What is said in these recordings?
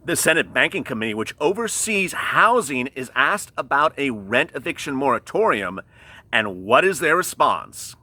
The Senate Banking Committee, which oversees housing, is asked about a rent eviction moratorium, and what is their response?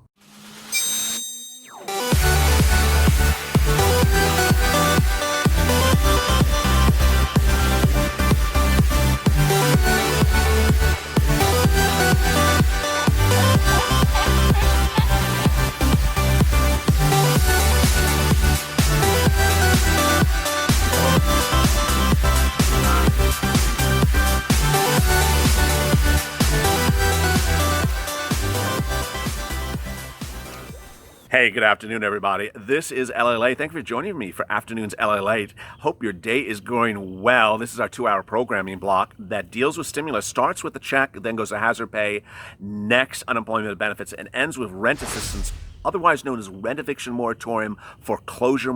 Hey, good afternoon, everybody. This is LALATE. Thank you for joining me for afternoon's LALATE. Hope your day is going well. This is our 2-hour programming block that deals with stimulus, starts with the check, then goes to hazard pay, next unemployment benefits, and ends with rent assistance, otherwise known as rent eviction moratorium, foreclosure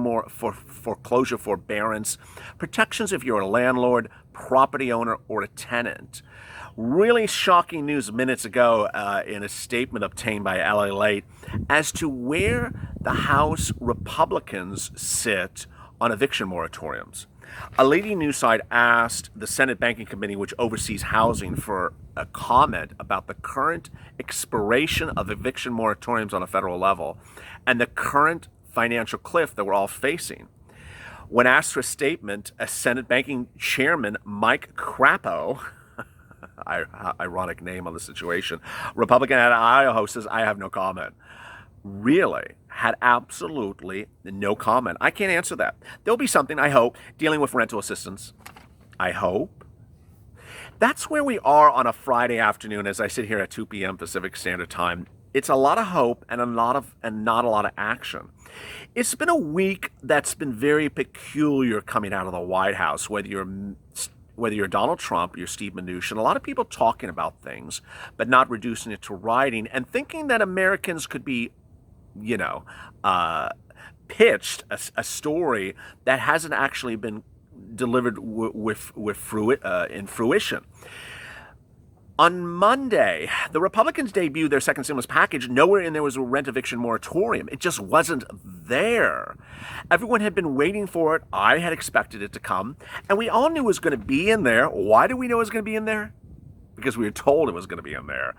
forbearance, protections if you're a landlord, property owner, or a tenant. Really shocking news minutes ago in a statement obtained by LALATE as to where the House Republicans sit on eviction moratoriums. A leading news site asked the Senate Banking Committee, which oversees housing, for a comment about the current expiration of eviction moratoriums on a federal level and the current financial cliff that we're all facing. When asked for a statement, a Senate Banking Chairman, Mike Crapo, ironic name on the situation, Republican out of Idaho, says, "I have no comment." Really had absolutely no comment. I can't answer that. There'll be something, I hope, dealing with rental assistance. I hope. That's where we are on a Friday afternoon as I sit here at 2 p.m. Pacific Standard Time. It's a lot of hope and not a lot of action. It's been a week that's been very peculiar coming out of the White House, whether you're Donald Trump, you're Steve Mnuchin, a lot of people talking about things, but not reducing it to writing and thinking that Americans could be, pitched a story that hasn't actually been delivered in fruition. On Monday, the Republicans debuted their second stimulus package. Nowhere in there was a rent eviction moratorium. It just wasn't there. Everyone had been waiting for it. I had expected it to come. And we all knew it was going to be in there. Why did we know it was going to be in there? Because we were told it was going to be in there.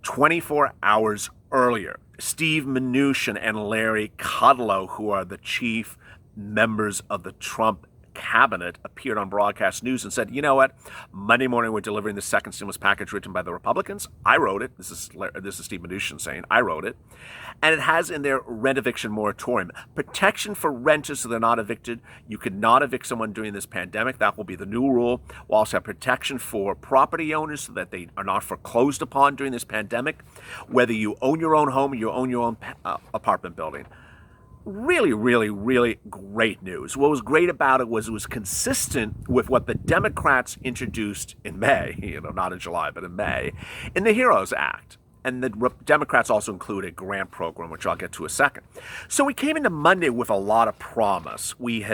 24 hours earlier, Steve Mnuchin and Larry Kudlow, who are the chief members of the Trump cabinet, appeared on broadcast news and said, "You know what? Monday morning we're delivering the second stimulus package written by the Republicans. I wrote it." This is Steve Mnuchin saying, "I wrote it." And it has in there rent eviction moratorium. Protection for renters so they're not evicted. You could not evict someone during this pandemic. That will be the new rule. We'll also have protection for property owners so that they are not foreclosed upon during this pandemic, whether you own your own home or you own your own apartment building. Really, really, really great news. What was great about it was consistent with what the Democrats introduced in May, not in July, but in May, in the HEROES Act. And the Democrats also include a grant program, which I'll get to in a second. So we came into Monday with a lot of promise. We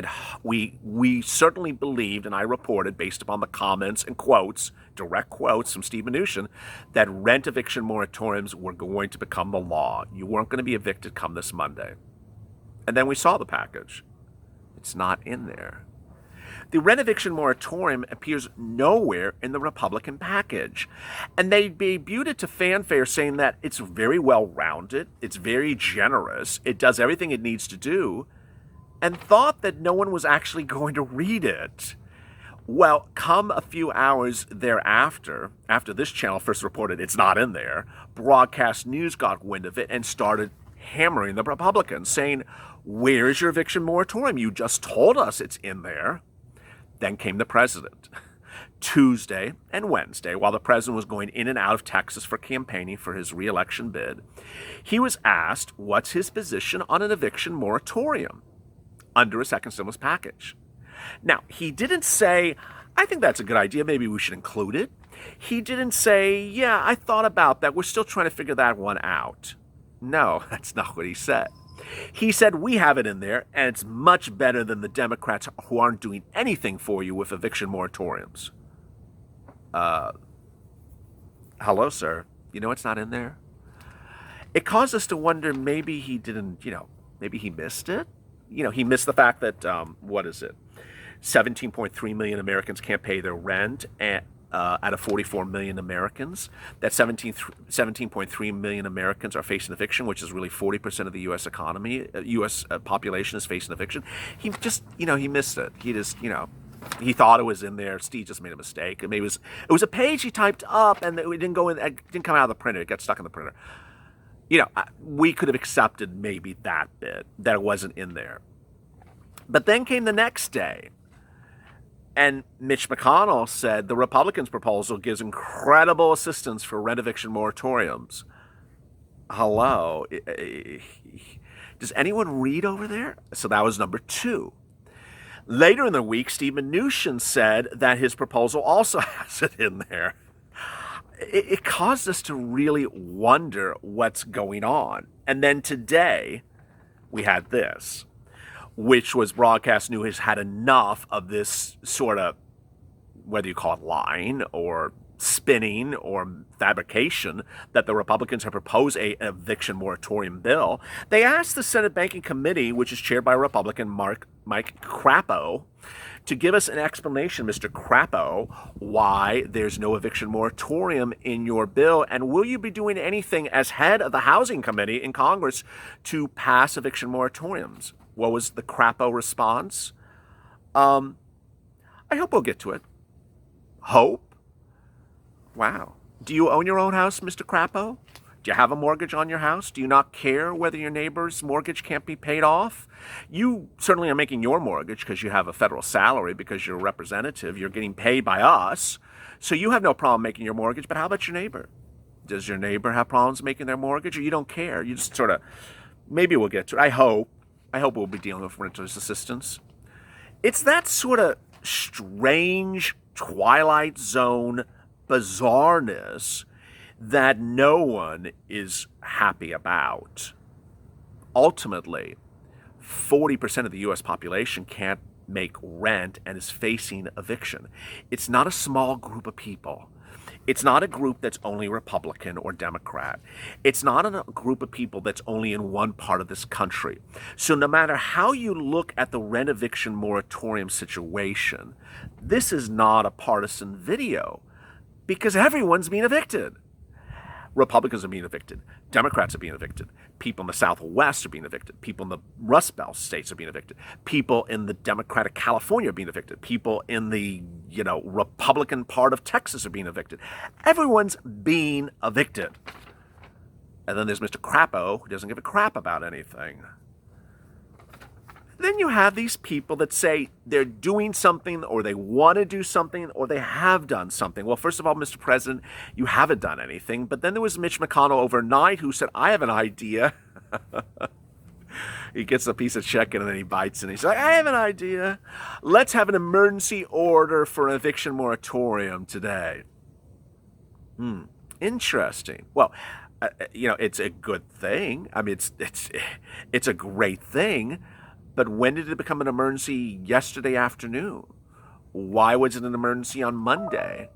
certainly believed, and I reported based upon the comments and quotes, direct quotes from Steve Mnuchin, that rent eviction moratoriums were going to become the law. You weren't going to be evicted come this Monday. And then we saw the package. It's not in there. The rent eviction moratorium appears nowhere in the Republican package. And they debuted it to fanfare saying that it's very well-rounded, it's very generous, it does everything it needs to do, and thought that no one was actually going to read it. Well, come a few hours thereafter, after this channel first reported it's not in there, broadcast news got wind of it and started hammering the Republicans, saying, "Where is your eviction moratorium? You just told us it's in there." Then came the president. Tuesday and Wednesday, while the president was going in and out of Texas for campaigning for his re-election bid, he was asked what's his position on an eviction moratorium under a second stimulus package. Now, he didn't say, "I think that's a good idea, maybe we should include it." He didn't say, "Yeah, I thought about that, we're still trying to figure that one out." No, that's not what he said. He said, "We have it in there, and it's much better than the Democrats who aren't doing anything for you with eviction moratoriums." Hello, sir. You know it's not in there? It caused us to wonder maybe he didn't, maybe he missed it. He missed the fact that, 17.3 million Americans can't pay their rent, and out of 44 million Americans, that 17.3 million Americans are facing eviction, which is really 40% of the U.S. economy. U.S. population is facing eviction. He just, he missed it. He just, he thought it was in there. Steve just made a mistake. I mean, it was a page he typed up, and it didn't go in. It didn't come out of the printer. It got stuck in the printer. We could have accepted maybe that bit, that it wasn't in there. But then came the next day, and Mitch McConnell said the Republicans' proposal gives incredible assistance for rent eviction moratoriums. Hello? Does anyone read over there? So that was number 2. Later in the week, Steve Mnuchin said that his proposal also has it in there. It caused us to really wonder what's going on. And then today, we had this, which was Broadcast News has had enough of this sort of, whether you call it lying or spinning or fabrication, that the Republicans have proposed an eviction moratorium bill. They asked the Senate Banking Committee, which is chaired by Republican Mike Crapo, to give us an explanation, Mr. Crapo, why there's no eviction moratorium in your bill, and will you be doing anything as head of the Housing Committee in Congress to pass eviction moratoriums? What was the Crapo response? I hope we'll get to it. Hope? Wow. Do you own your own house, Mr. Crapo? Do you have a mortgage on your house? Do you not care whether your neighbor's mortgage can't be paid off? You certainly are making your mortgage because you have a federal salary, because you're a representative. You're getting paid by us. So you have no problem making your mortgage. But how about your neighbor? Does your neighbor have problems making their mortgage, or you don't care? You just sort of, maybe we'll get to it. I hope we'll be dealing with renter's assistance. It's that sort of strange Twilight Zone bizarreness that no one is happy about. Ultimately, 40% of the U.S. population can't make rent and is facing eviction. It's not a small group of people. It's not a group that's only Republican or Democrat. It's not a group of people that's only in one part of this country. So no matter how you look at the rent eviction moratorium situation, this is not a partisan video because everyone's being evicted. Republicans are being evicted. Democrats are being evicted. People in the Southwest are being evicted. People in the Rust Belt states are being evicted. People in the Democratic California are being evicted. People in the, Republican part of Texas are being evicted. Everyone's being evicted. And then there's Mr. Crapo, who doesn't give a crap about anything. Then you have these people that say they're doing something, or they want to do something, or they have done something. Well, first of all, Mr. President, you haven't done anything. But then there was Mitch McConnell overnight who said, I have an idea. He gets a piece of chicken and then he bites it. And he's like, I have an idea. Let's have an emergency order for an eviction moratorium today. Interesting. Well, it's a good thing. I mean, it's a great thing. But when did it become an emergency yesterday afternoon? Why was it an emergency on Monday?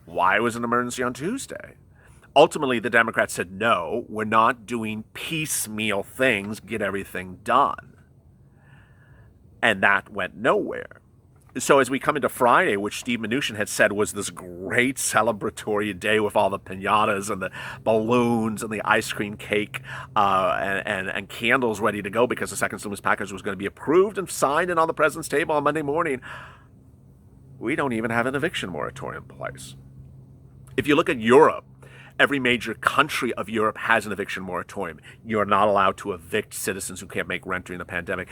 Why was it an emergency on Tuesday? Ultimately, the Democrats said, no, we're not doing piecemeal things, get everything done. And that went nowhere. So as we come into Friday, which Steve Mnuchin had said was this great celebratory day with all the piñatas and the balloons and the ice cream cake and candles ready to go because the second stimulus package was going to be approved and signed and on the president's table on Monday morning, we don't even have an eviction moratorium in place. If you look at Europe, every major country of Europe has an eviction moratorium. You're not allowed to evict citizens who can't make rent during the pandemic.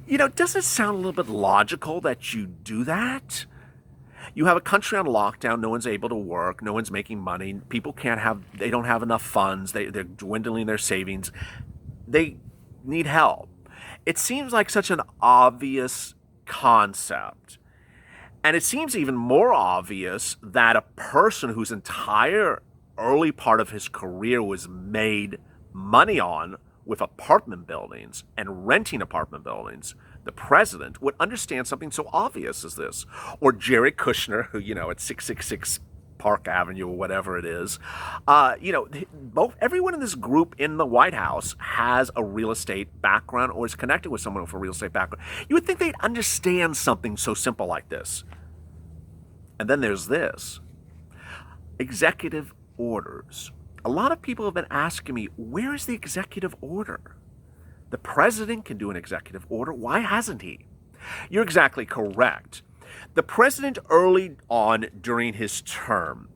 Doesn't it sound a little bit logical that you do that? You have a country on lockdown, no one's able to work, no one's making money, people they don't have enough funds, they're dwindling their savings, they need help. It seems like such an obvious concept. And it seems even more obvious that a person whose entire early part of his career was made money on with apartment buildings and renting apartment buildings, the president would understand something so obvious as this. Or Jared Kushner, who, at 666 Park Avenue or whatever it is. Everyone in this group in the White House has a real estate background or is connected with someone with a real estate background. You would think they'd understand something so simple like this. And then there's this. Executive orders. A lot of people have been asking me, where is the executive order? The president can do an executive order. Why hasn't he? You're exactly correct. The president early on during his term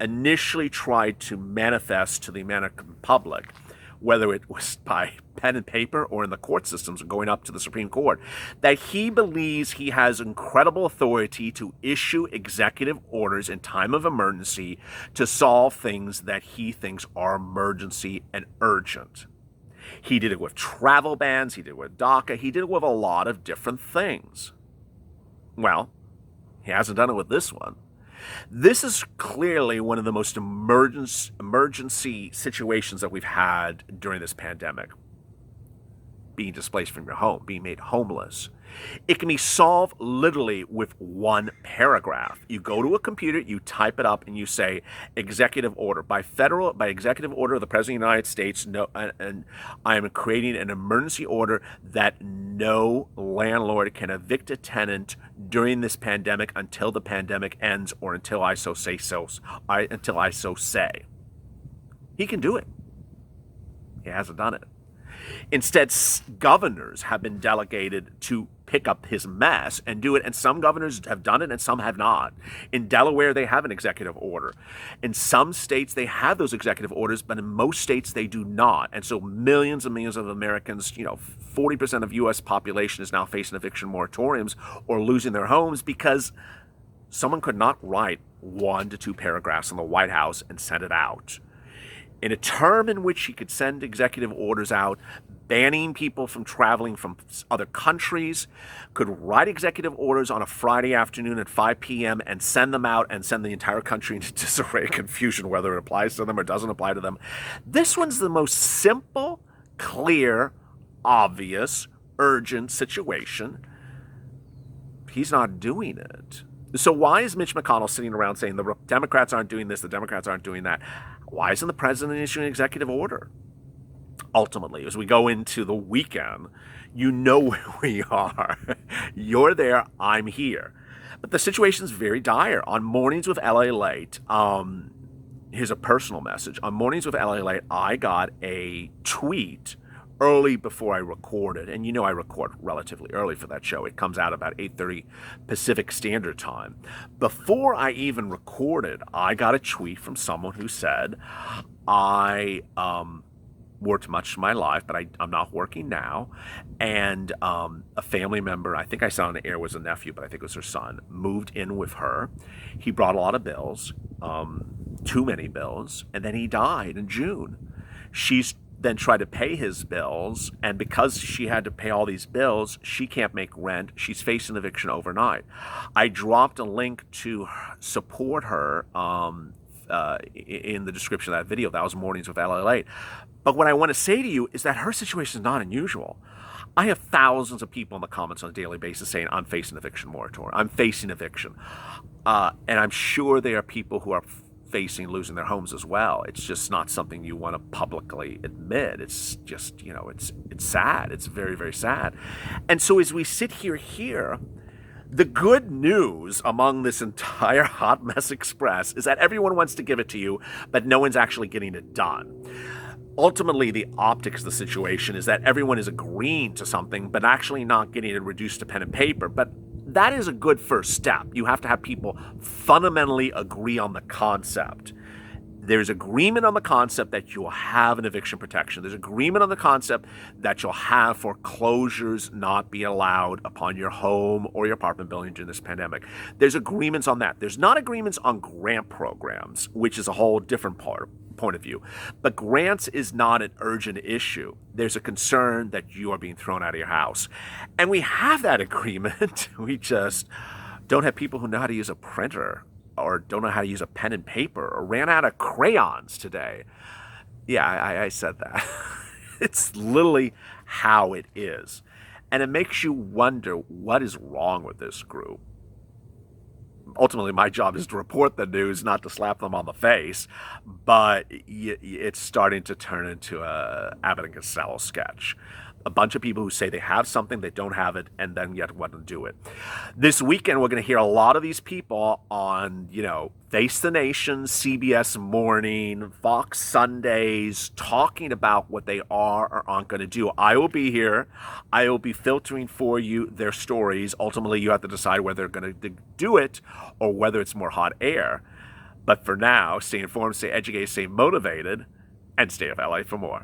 initially tried to manifest to the American public, whether it was by pen and paper or in the court systems or going up to the Supreme Court, that he believes he has incredible authority to issue executive orders in time of emergency to solve things that he thinks are emergency and urgent. He did it with travel bans, he did it with DACA, he did it with a lot of different things. Well, he hasn't done it with this one. This is clearly one of the most emergency situations that we've had during this pandemic. Being displaced from your home, being made homeless. It can be solved literally with one paragraph. You go to a computer, you type it up, and you say, executive order. By executive order of the President of the United States, and I am creating an emergency order that no landlord can evict a tenant during this pandemic until the pandemic ends or until I so say. He can do it. He hasn't done it. Instead, governors have been delegated to pick up his mess and do it, and some governors have done it and some have not. In Delaware, they have an executive order. In some states, they have those executive orders, but in most states, they do not. And so millions and millions of Americans, 40% of U.S. population is now facing eviction moratoriums or losing their homes because someone could not write 1 to 2 paragraphs in the White House and send it out. In a term in which he could send executive orders out, banning people from traveling from other countries, could write executive orders on a Friday afternoon at 5 p.m. and send them out and send the entire country into disarray and confusion, whether it applies to them or doesn't apply to them. This one's the most simple, clear, obvious, urgent situation. He's not doing it. So why is Mitch McConnell sitting around saying the Democrats aren't doing this, the Democrats aren't doing that? Why isn't the president issuing an executive order? Ultimately, as we go into the weekend, you know where we are. You're there, I'm here. But the situation's very dire. On Mornings with LALATE, here's a personal message. On Mornings with LALATE, I got a tweet early before I recorded, and I record relatively early for that show. It comes out about 8:30 Pacific Standard Time. Before I even recorded, I got a tweet from someone who said, I worked much of my life, but I'm not working now, and a family member, I think I saw on the air was a nephew, but I think it was her son, moved in with her. He brought a lot of bills, too many bills, and then he died in June. She's then tried to pay his bills, and because she had to pay all these bills, she can't make rent. She's facing eviction overnight. I dropped a link to support her in the description of that video. That was Mornings with LALATE. But what I want to say to you is that her situation is not unusual. I have thousands of people in the comments on a daily basis saying, I'm facing eviction moratorium. I'm facing eviction. And I'm sure there are people who are facing losing their homes as well. It's just not something you want to publicly admit. It's just, it's sad. It's very, very sad. And so as we sit here, the good news among this entire hot mess express is that everyone wants to give it to you, but no one's actually getting it done. Ultimately, the optics of the situation is that everyone is agreeing to something, but actually not getting it reduced to pen and paper. But that is a good first step. You have to have people fundamentally agree on the concept. There's agreement on the concept that you'll have an eviction protection. There's agreement on the concept that you'll have foreclosures not be allowed upon your home or your apartment building during this pandemic. There's agreements on that. There's not agreements on grant programs, which is a whole different point of view. But grants is not an urgent issue. There's a concern that you are being thrown out of your house. And we have that agreement. We just don't have people who know how to use a printer or don't know how to use a pen and paper or ran out of crayons today. Yeah, I said that. It's literally how it is. And it makes you wonder what is wrong with this group. Ultimately, my job is to report the news, not to slap them on the face. But it's starting to turn into a Abbott and Costello sketch. A bunch of people who say they have something, they don't have it, and then yet want to do it. This weekend, we're going to hear a lot of these people on, Face the Nation, CBS Morning, Fox Sundays, talking about what they are or aren't going to do. I will be here. I will be filtering for you their stories. Ultimately, you have to decide whether they're going to do it or whether it's more hot air. But for now, stay informed, stay educated, stay motivated, and stay with LA for more.